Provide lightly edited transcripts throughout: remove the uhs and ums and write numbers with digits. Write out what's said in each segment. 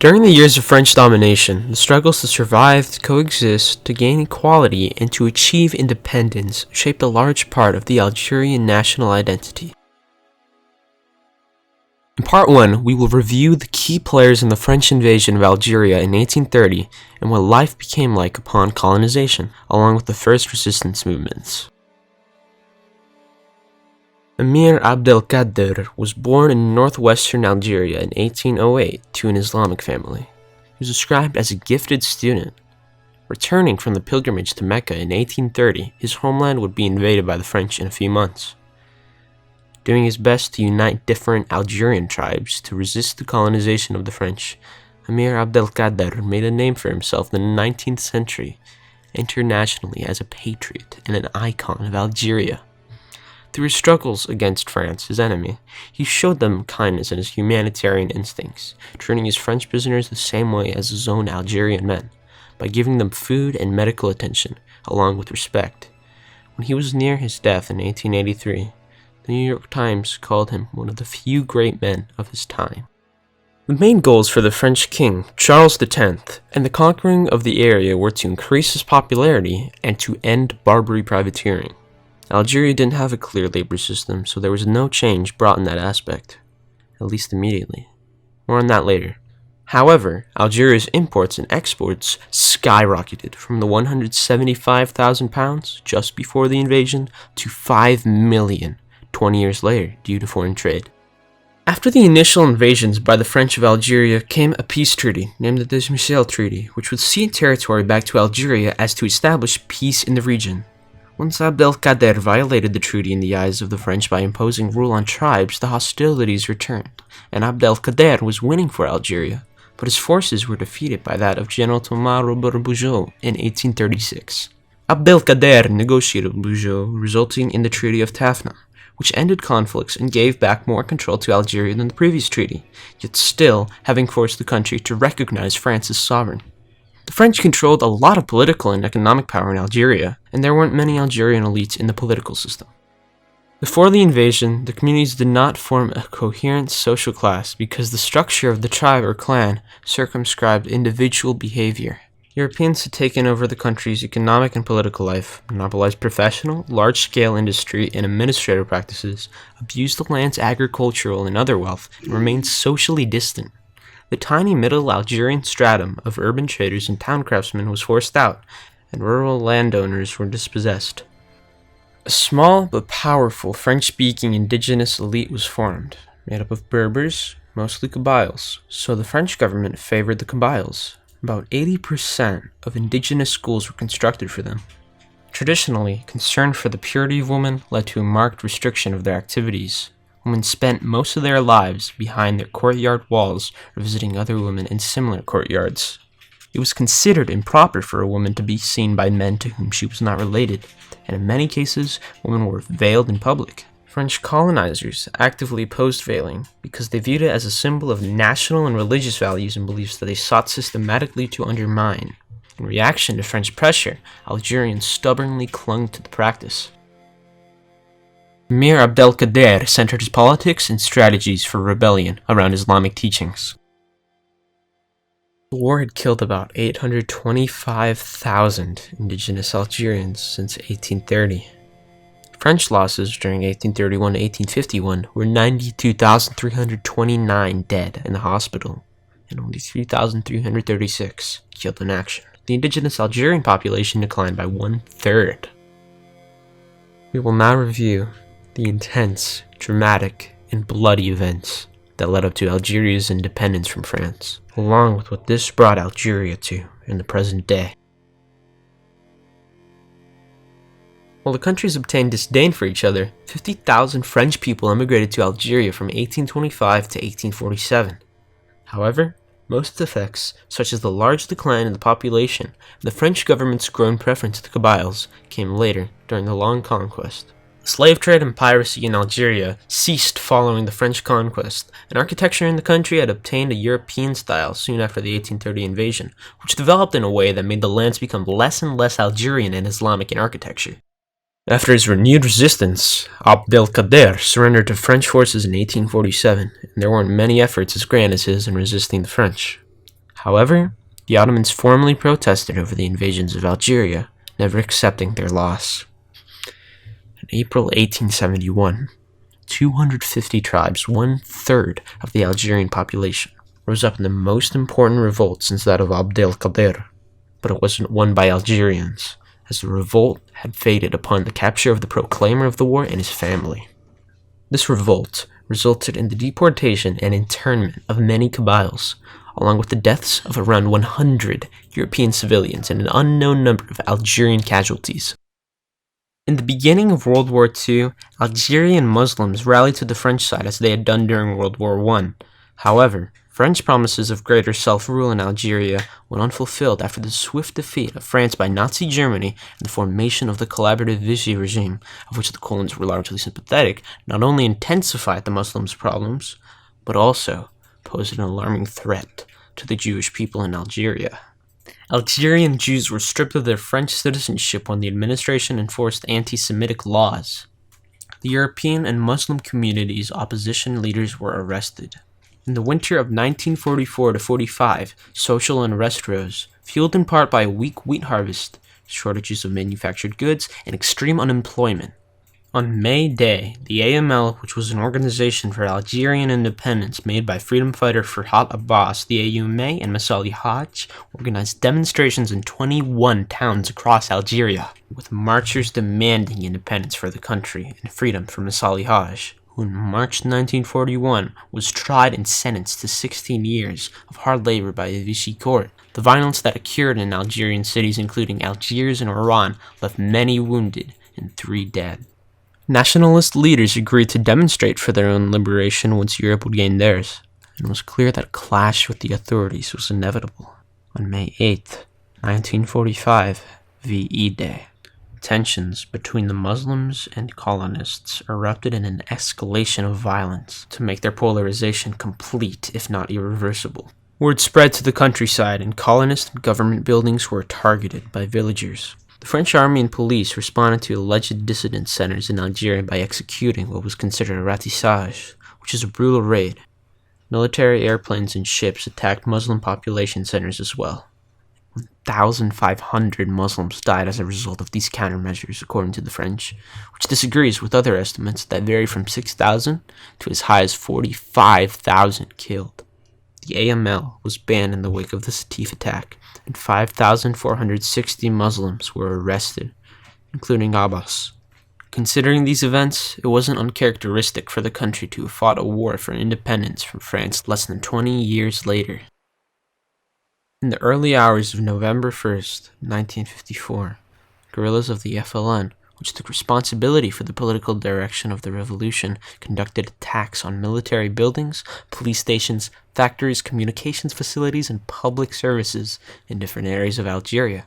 During the years of French domination, the struggles to survive, to coexist, to gain equality, and to achieve independence shaped a large part of the Algerian national identity. In Part 1, we will review the key players in the French invasion of Algeria in 1830 and what life became like upon colonization, along with the first resistance movements. Emir Abdelkader was born in northwestern Algeria in 1808 to an Islamic family. He was described as a gifted student. Returning from the pilgrimage to Mecca in 1830, his homeland would be invaded by the French in a few months. Doing his best to unite different Algerian tribes to resist the colonization of the French, Emir Abdelkader made a name for himself in the 19th century, internationally as a patriot and an icon of Algeria. Through his struggles against France, his enemy, he showed them kindness and his humanitarian instincts, treating his French prisoners the same way as his own Algerian men, by giving them food and medical attention, along with respect. When he was near his death in 1883, the New York Times called him one of the few great men of his time. The main goals for the French king, Charles X, and the conquering of the area were to increase his popularity and to end Barbary privateering. Algeria didn't have a clear labor system, so there was no change brought in that aspect, at least immediately. More on that later. However, Algeria's imports and exports skyrocketed from the £175,000 just before the invasion to $5 million 20 years later due to foreign trade. After the initial invasions by the French of Algeria came a peace treaty named the Desmichelles Treaty, which would cede territory back to Algeria as to establish peace in the region. Once Abdelkader violated the treaty in the eyes of the French by imposing rule on tribes, the hostilities returned, and Abdelkader was winning for Algeria, but his forces were defeated by that of General Thomas Robert Bugeaud in 1836. Abdelkader negotiated with Bugeaud, resulting in the Treaty of Tafna, which ended conflicts and gave back more control to Algeria than the previous treaty, yet still having forced the country to recognize France as sovereign. The French controlled a lot of political and economic power in Algeria, and there weren't many Algerian elites in the political system. Before the invasion, the communities did not form a coherent social class because the structure of the tribe or clan circumscribed individual behavior. Europeans had taken over the country's economic and political life, monopolized professional, large-scale industry and administrative practices, abused the land's agricultural and other wealth, and remained socially distant. The tiny middle Algerian stratum of urban traders and town craftsmen was forced out, and rural landowners were dispossessed. A small but powerful French-speaking indigenous elite was formed, made up of Berbers, mostly Kabyles, so the French government favored the Kabyles. About 80% of indigenous schools were constructed for them. Traditionally, concern for the purity of women led to a marked restriction of their activities. Women spent most of their lives behind their courtyard walls or visiting other women in similar courtyards. It was considered improper for a woman to be seen by men to whom she was not related, and in many cases, women were veiled in public. French colonizers actively opposed veiling because they viewed it as a symbol of national and religious values and beliefs that they sought systematically to undermine. In reaction to French pressure, Algerians stubbornly clung to the practice. Emir Abdelkader centered his politics and strategies for rebellion around Islamic teachings. The war had killed about 825,000 indigenous Algerians since 1830. French losses during 1831 to 1851 were 92,329 dead in the hospital and only 3,336 killed in action. The indigenous Algerian population declined by 1/3. We will now review the intense, dramatic, and bloody events that led up to Algeria's independence from France, along with what this brought Algeria to in the present day. While the countries obtained disdain for each other, 50,000 French people immigrated to Algeria from 1825 to 1847. However, most effects, such as the large decline in the population and the French government's growing preference to Kabyles, came later during the long conquest. Slave trade and piracy in Algeria ceased following the French conquest, and architecture in the country had obtained a European style soon after the 1830 invasion, which developed in a way that made the lands become less and less Algerian and Islamic in architecture. After his renewed resistance, Abdelkader surrendered to French forces in 1847, and there weren't many efforts as grand as his in resisting the French. However, the Ottomans formally protested over the invasions of Algeria, never accepting their loss. In April 1871, 250 tribes, 1/3 of the Algerian population, rose up in the most important revolt since that of Abd el-Qadir, but it wasn't won by Algerians, as the revolt had faded upon the capture of the proclaimer of the war and his family. This revolt resulted in the deportation and internment of many Kabyles, along with the deaths of around 100 European civilians and an unknown number of Algerian casualties. In the beginning of World War II, Algerian Muslims rallied to the French side as they had done during World War I. However, French promises of greater self-rule in Algeria went unfulfilled after the swift defeat of France by Nazi Germany and the formation of the collaborative Vichy regime, of which the colons were largely sympathetic, not only intensified the Muslims' problems, but also posed an alarming threat to the Jewish people in Algeria. Algerian Jews were stripped of their French citizenship when the administration enforced anti-Semitic laws. The European and Muslim communities' opposition leaders were arrested. In the winter of 1944-45, social unrest rose, fueled in part by a weak wheat harvest, shortages of manufactured goods, and extreme unemployment. On May Day, the AML, which was an organization for Algerian independence made by freedom fighter Farhat Abbas, the AUMA, and Masali Haj, organized demonstrations in 21 towns across Algeria, with marchers demanding independence for the country and freedom for Masali Haj, who in March 1941 was tried and sentenced to 16 years of hard labor by the Vichy court. The violence that occurred in Algerian cities, including Algiers and Oran, left many wounded and 3 dead. Nationalist leaders agreed to demonstrate for their own liberation once Europe would gain theirs, and it was clear that a clash with the authorities was inevitable. On May 8, 1945, VE Day, tensions between the Muslims and colonists erupted in an escalation of violence to make their polarization complete, if not irreversible. Word spread to the countryside, and colonist and government buildings were targeted by villagers. The French army and police responded to alleged dissident centers in Algeria by executing what was considered a ratissage, which is a brutal raid. Military airplanes and ships attacked Muslim population centers as well. 1,500 Muslims died as a result of these countermeasures, according to the French, which disagrees with other estimates that vary from 6,000 to as high as 45,000 killed. The AML was banned in the wake of the Sétif attack, and 5,460 Muslims were arrested, including Abbas. Considering these events, it wasn't uncharacteristic for the country to have fought a war for independence from France less than 20 years later. In the early hours of November 1st, 1954, guerrillas of the FLN, which took responsibility for the political direction of the revolution, conducted attacks on military buildings, police stations, factories, communications facilities, and public services in different areas of Algeria.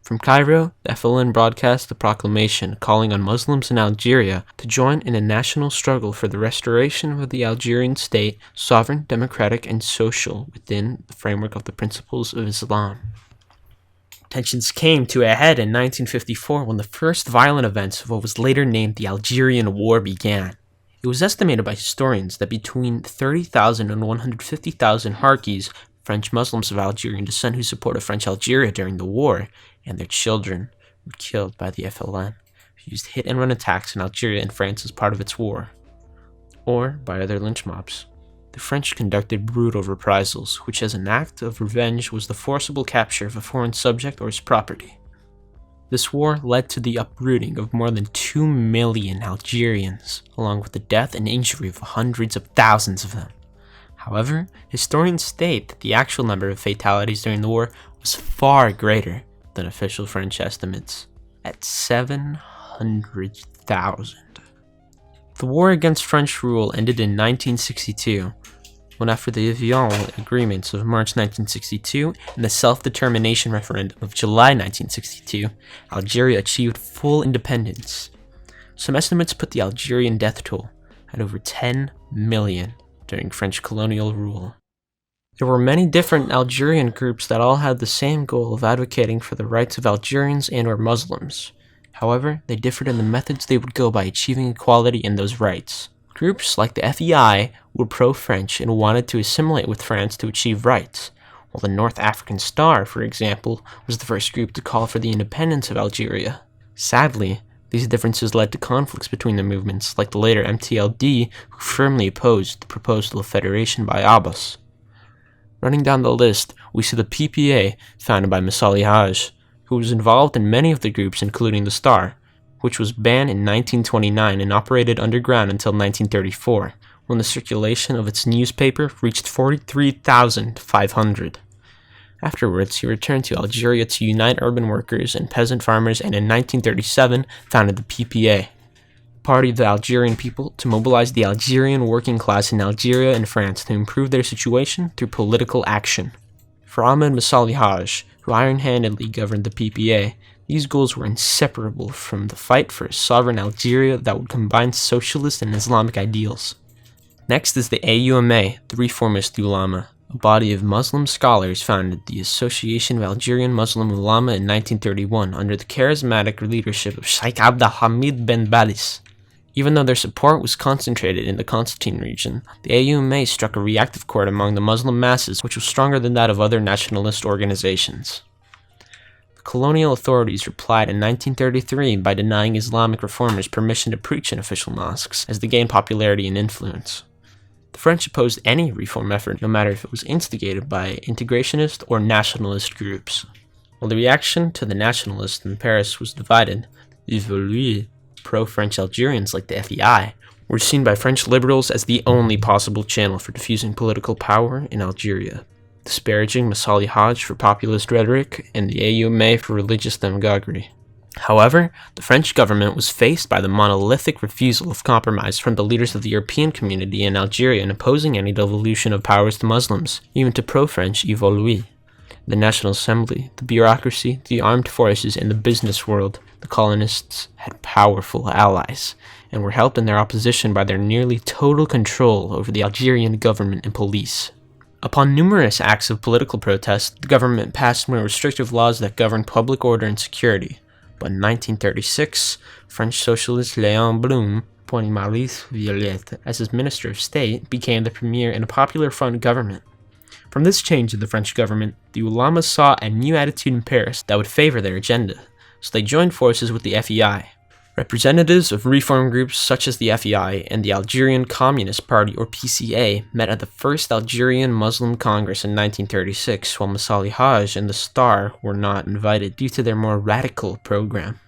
From Cairo, the FLN broadcast a proclamation calling on Muslims in Algeria to join in a national struggle for the restoration of the Algerian state, sovereign, democratic, and social within the framework of the principles of Islam. Tensions came to a head in 1954 when the first violent events of what was later named the Algerian War began. It was estimated by historians that between 30,000 and 150,000 Harkis, French Muslims of Algerian descent who supported French Algeria during the war, and their children were killed by the FLN, who used hit-and-run attacks in Algeria and France as part of its war, or by other lynch mobs. The French conducted brutal reprisals, which as an act of revenge was the forcible capture of a foreign subject or his property. This war led to the uprooting of more than 2 million Algerians, along with the death and injury of hundreds of thousands of them. However, historians state that the actual number of fatalities during the war was far greater than official French estimates, at 700,000. The war against French rule ended in 1962, when after the Evian agreements of March 1962 and the self-determination referendum of July 1962, Algeria achieved full independence. Some estimates put the Algerian death toll at over 10 million during French colonial rule. There were many different Algerian groups that all had the same goal of advocating for the rights of Algerians and/or Muslims. However, they differed in the methods they would go by achieving equality in those rights. Groups like the FEI were pro-French and wanted to assimilate with France to achieve rights, while the North African Star, for example, was the first group to call for the independence of Algeria. Sadly, these differences led to conflicts between the movements, like the later MTLD, who firmly opposed the proposal of federation by Abbas. Running down the list, we see the PPA, founded by Missali Haj, who was involved in many of the groups including the Star, which was banned in 1929 and operated underground until 1934, when the circulation of its newspaper reached 43,500. Afterwards, he returned to Algeria to unite urban workers and peasant farmers, and in 1937 founded the PPA, Party of the Algerian People, to mobilize the Algerian working class in Algeria and France to improve their situation through political action. For Ahmed Missali Haj, who iron-handedly governed the PPA, these goals were inseparable from the fight for a sovereign Algeria that would combine socialist and Islamic ideals. Next is the AUMA, the Reformist Ulama, a body of Muslim scholars founded the Association of Algerian Muslim Ulama in 1931 under the charismatic leadership of Sheikh Abdelhamid Ben Balis. Even though their support was concentrated in the Constantine region, the AUMA struck a reactive chord among the Muslim masses, which was stronger than that of other nationalist organizations. The colonial authorities replied in 1933 by denying Islamic reformers permission to preach in official mosques, as they gained popularity and influence. The French opposed any reform effort, no matter if it was instigated by integrationist or nationalist groups. While the reaction to the nationalists in Paris was divided, the pro-French Algerians like the FEI were seen by French liberals as the only possible channel for diffusing political power in Algeria, disparaging Missali Haj for populist rhetoric and the AUMA for religious demagoguery. However, the French government was faced by the monolithic refusal of compromise from the leaders of the European community in Algeria in opposing any devolution of powers to Muslims, even to pro-French Evolui. The National Assembly, the bureaucracy, the armed forces, and the business world, the colonists had powerful allies, and were helped in their opposition by their nearly total control over the Algerian government and police. Upon numerous acts of political protest, the government passed more restrictive laws that governed public order and security. But in 1936, French socialist Léon Blum, appointing Maurice Violette as his Minister of State, became the premier in a Popular Front government. From this change in the French government, the Ulama saw a new attitude in Paris that would favor their agenda, so they joined forces with the FEI. Representatives of reform groups such as the FEI and the Algerian Communist Party, or PCA, met at the First Algerian Muslim Congress in 1936, while Missali Haj and the Star were not invited due to their more radical program.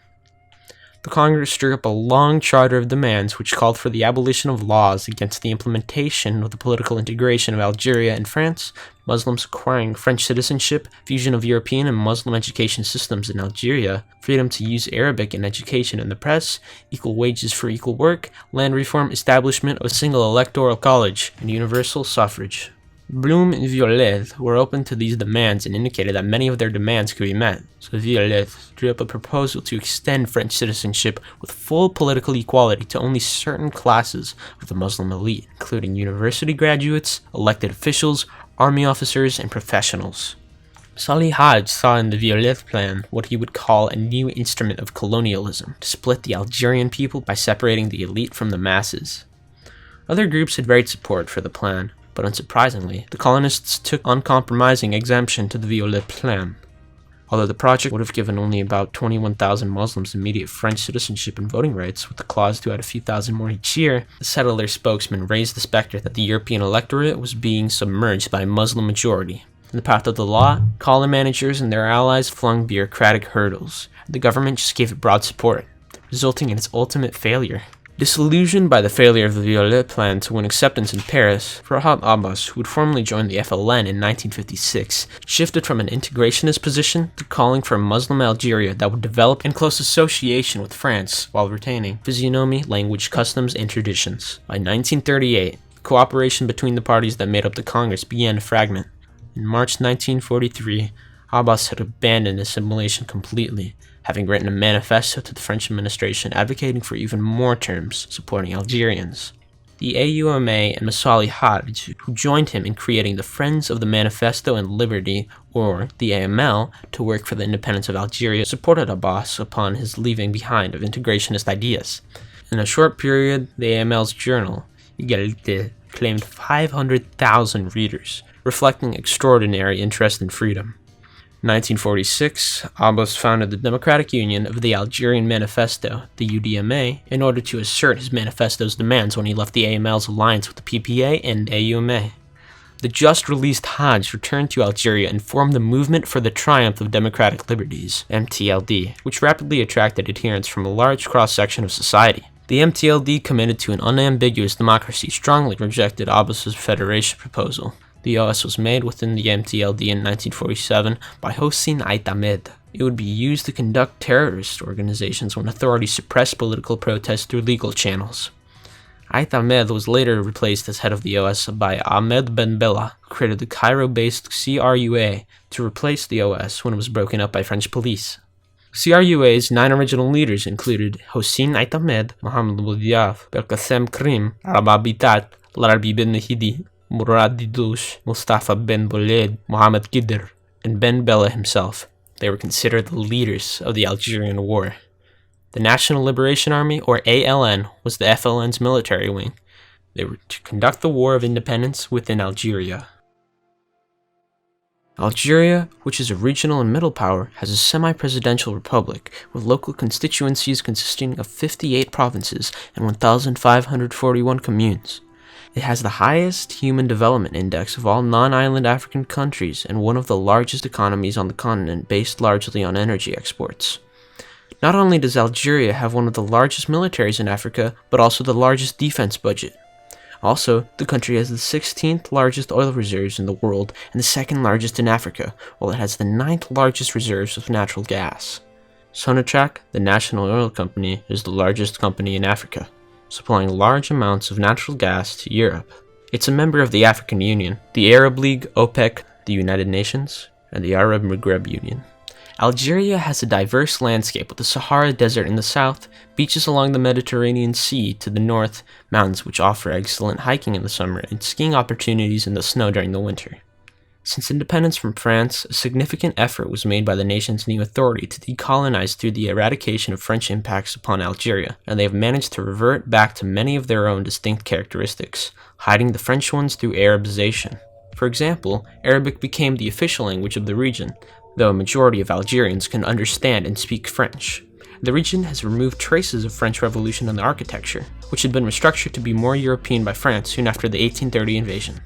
The Congress drew up a long charter of demands which called for the abolition of laws against the implementation of the political integration of Algeria and France, Muslims acquiring French citizenship, fusion of European and Muslim education systems in Algeria, freedom to use Arabic in education and the press, equal wages for equal work, land reform, establishment of a single electoral college, and universal suffrage. Blum and Violette were open to these demands and indicated that many of their demands could be met, so Violette drew up a proposal to extend French citizenship with full political equality to only certain classes of the Muslim elite, including university graduates, elected officials, army officers, and professionals. Missali Haj saw in the Violette plan what he would call a new instrument of colonialism, to split the Algerian people by separating the elite from the masses. Other groups had varied support for the plan, but unsurprisingly, the colonists took uncompromising exemption to the Violette plan. Although the project would have given only about 21,000 Muslims immediate French citizenship and voting rights, with the clause to add a few thousand more each year, the settler spokesman raised the specter that the European electorate was being submerged by a Muslim majority. In the path of the law, colony managers and their allies flung bureaucratic hurdles. The government just gave it broad support, resulting in its ultimate failure. Disillusioned by the failure of the Violette plan to win acceptance in Paris, Farhad Abbas, who would formally join the FLN in 1956, shifted from an integrationist position to calling for a Muslim Algeria that would develop in close association with France while retaining physiognomy, language, customs, and traditions. By 1938, cooperation between the parties that made up the Congress began to fragment. In March 1943, Abbas had abandoned assimilation completely, having written a manifesto to the French administration advocating for even more terms supporting Algerians. The AUMA and Missali Haj, who joined him in creating the Friends of the Manifesto and Liberty, or the AML, to work for the independence of Algeria, supported Abbas upon his leaving behind of integrationist ideas. In a short period, the AML's journal, Égalité, claimed 500,000 readers, reflecting extraordinary interest in freedom. In 1946, Abbas founded the Democratic Union of the Algerian Manifesto, the UDMA, in order to assert his manifesto's demands when he left the AML's alliance with the PPA and AUMA. The just-released Hajj returned to Algeria and formed the Movement for the Triumph of Democratic Liberties, MTLD, which rapidly attracted adherents from a large cross-section of society. The MTLD, committed to an unambiguous democracy, strongly rejected Abbas's federation proposal. The OS was made within the MTLD in 1947 by Hossein Ait Ahmed. It would be used to conduct terrorist organizations when authorities suppressed political protests through legal channels. Ait Ahmed was later replaced as head of the OS by Ahmed Ben Bella, who created the Cairo-based CRUA to replace the OS when it was broken up by French police. CRUA's 9 original leaders included Hossein Ait Ahmed, Mohamed Boudiaf, Belkacem Krim, Rababi Tat, Larbi Ben Nahidi, Murad Didouche, Mustafa Ben Boled, Mohamed Gidr, and Ben Bella himself. They were considered the leaders of the Algerian War. The National Liberation Army, or ALN, was the FLN's military wing. They were to conduct the War of Independence within Algeria. Algeria, which is a regional and middle power, has a semi-presidential republic, with local constituencies consisting of 58 provinces and 1,541 communes. It has the highest Human Development Index of all non-island African countries and one of the largest economies on the continent, based largely on energy exports. Not only does Algeria have one of the largest militaries in Africa, but also the largest defense budget. Also, the country has the 16th largest oil reserves in the world and the 2nd largest in Africa, while it has the 9th largest reserves of natural gas. Sonatrach, the national oil company, is the largest company in Africa, supplying large amounts of natural gas to Europe. It's a member of the African Union, the Arab League, OPEC, the United Nations, and the Arab Maghreb Union. Algeria has a diverse landscape with the Sahara Desert in the south, beaches along the Mediterranean Sea to the north, mountains which offer excellent hiking in the summer, and skiing opportunities in the snow during the winter. Since independence from France, a significant effort was made by the nation's new authority to decolonize through the eradication of French impacts upon Algeria, and they have managed to revert back to many of their own distinct characteristics, hiding the French ones through Arabization. For example, Arabic became the official language of the region, though a majority of Algerians can understand and speak French. The region has removed traces of French Revolution in the architecture, which had been restructured to be more European by France soon after the 1830 invasion.